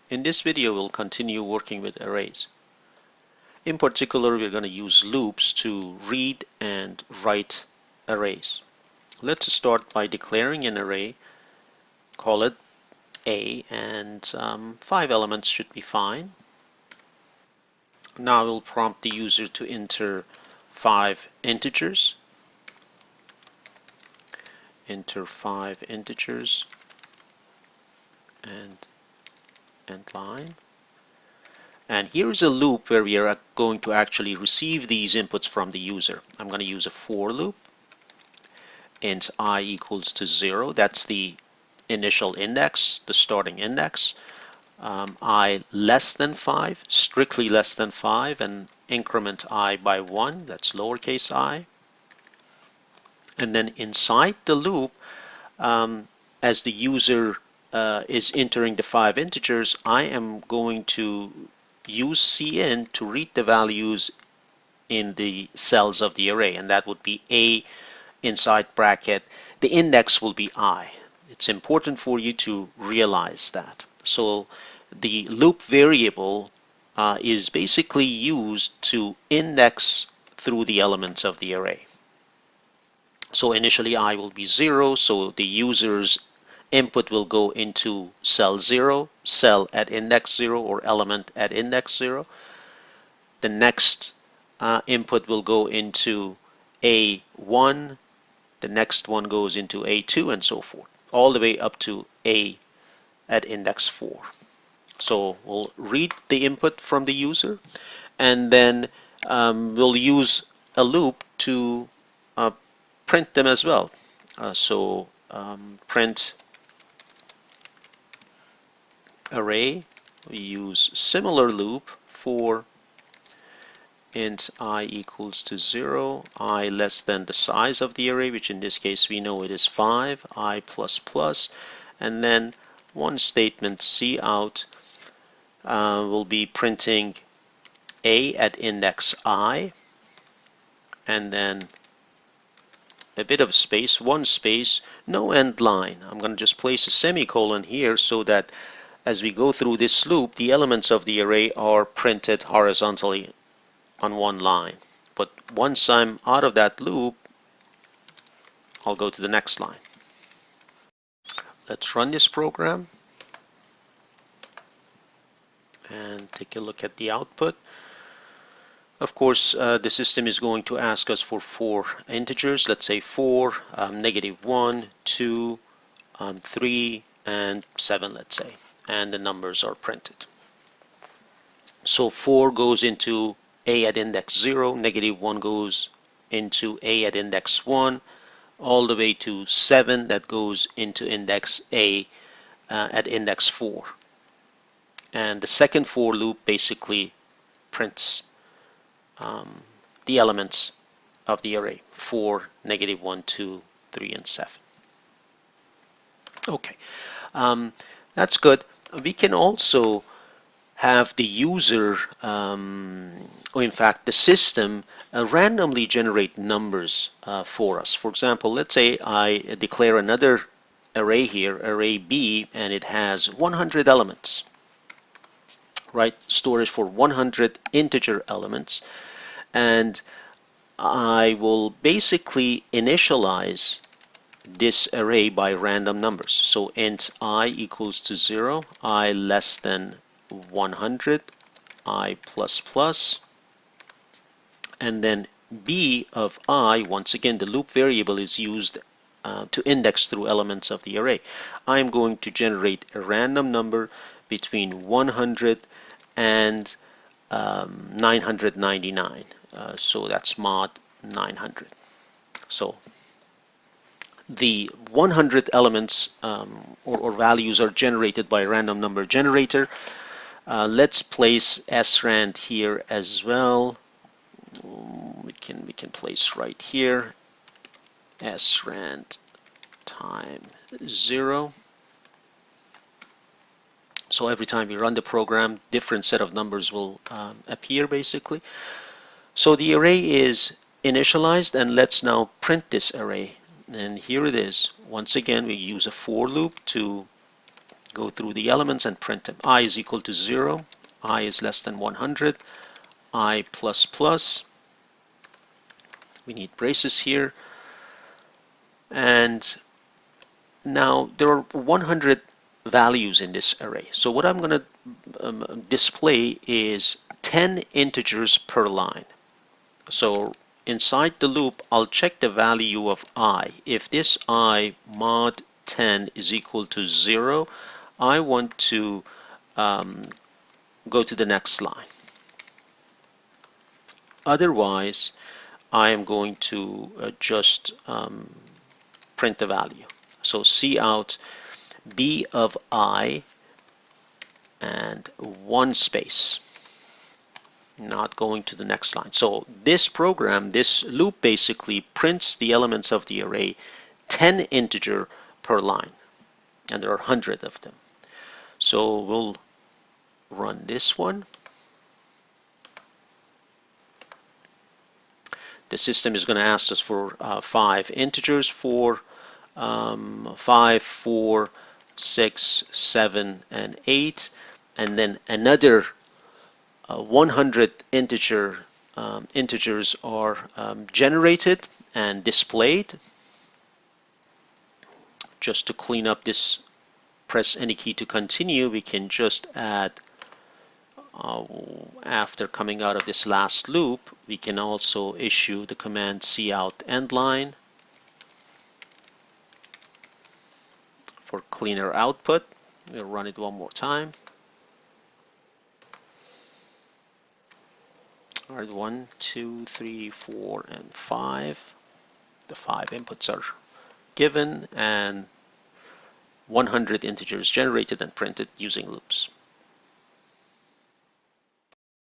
In this video, we'll continue working with arrays. In particular, we're going to use loops to read and write arrays. Let's start by declaring an array, call it A, and 5 elements should be fine. Now we'll prompt the user to enter 5 integers. Enter 5 integers and end line. And here is a loop where we are going to actually receive these inputs from the user. I'm going to use a for loop. Int I equals to 0. That's the initial index, the starting index. I less than 5, strictly less than 5, and increment I by 1. That's lowercase I. And then inside the loop, as the user is entering the 5 integers, I am going to use cin to read the values in the cells of the array, and that would be A inside bracket. The index will be I. It's important for you to realize that. So the loop variable is basically used to index through the elements of the array. So initially I will be 0, so the user's input will go into cell 0, cell at index 0, or element at index 0. The next input will go into A1, the next one goes into A2, and so forth, all the way up to A at index 4. So we'll read the input from the user, and then we'll use a loop to print them as well. Print array. We use similar loop for int I equals to 0, I less than the size of the array, which in this case we know it is 5, I plus plus, and then one statement cout will be printing A at index I, and then a bit of space, one space, no end line. I'm going to just place a semicolon here so that as we go through this loop, the elements of the array are printed horizontally on one line. But once I'm out of that loop, I'll go to the next line. Let's run this program and take a look at the output. Of course, the system is going to ask us for 4 integers. Let's say 4, -1, 2, 3, and 7, let's say. And the numbers are printed. So 4 goes into A at index 0, -1 goes into A at index 1, all the way to 7 that goes into index A at index 4. And the second for loop basically prints the elements of the array: 4, -1, 2, 3, and 7. Okay, that's good. We can also have the user, or in fact the system, randomly generate numbers for us. For example, let's say I declare another array here, array B, and it has 100 elements, right? Storage for 100 integer elements. And I will basically initialize this array by random numbers. So int I equals to 0, I less than 100, I plus plus, and then B of I, once again the loop variable is used to index through elements of the array. I'm going to generate a random number between 100 and 999. So that's mod 900. So the 100 elements or values are generated by a random number generator. Let's place srand here as well. We can place right here srand time 0. So every time you run the program, different set of numbers will appear basically. So the array is initialized, and let's now print this array. And here it is. Once again, we use a for loop to Go through the elements and print them. I is equal to 0, I is less than 100, I plus plus. We need braces here. And now there are 100 values in this array. So what I'm going to display is 10 integers per line. So inside the loop, I'll check the value of I. If this I mod 10 is equal to 0, I want to go to the next line. Otherwise, I am going to just print the value. So cout b of I and 1 space, not going to the next line. So this program, this loop basically prints the elements of the array 10 integer per line, and there are 100 of them. So we'll run this one. The system is going to ask us for 5 integers, 4, 5, 4, 6, 7, and 8, and then another 100 integers are generated and displayed. Just to clean up this, press any key to continue. We can just add, after coming out of this last loop, we can also issue the command cout endline for cleaner output. We'll run it one more time. All right, 1, 2, 3, 4, and 5. The 5 inputs are given, and 100 integers generated and printed using loops.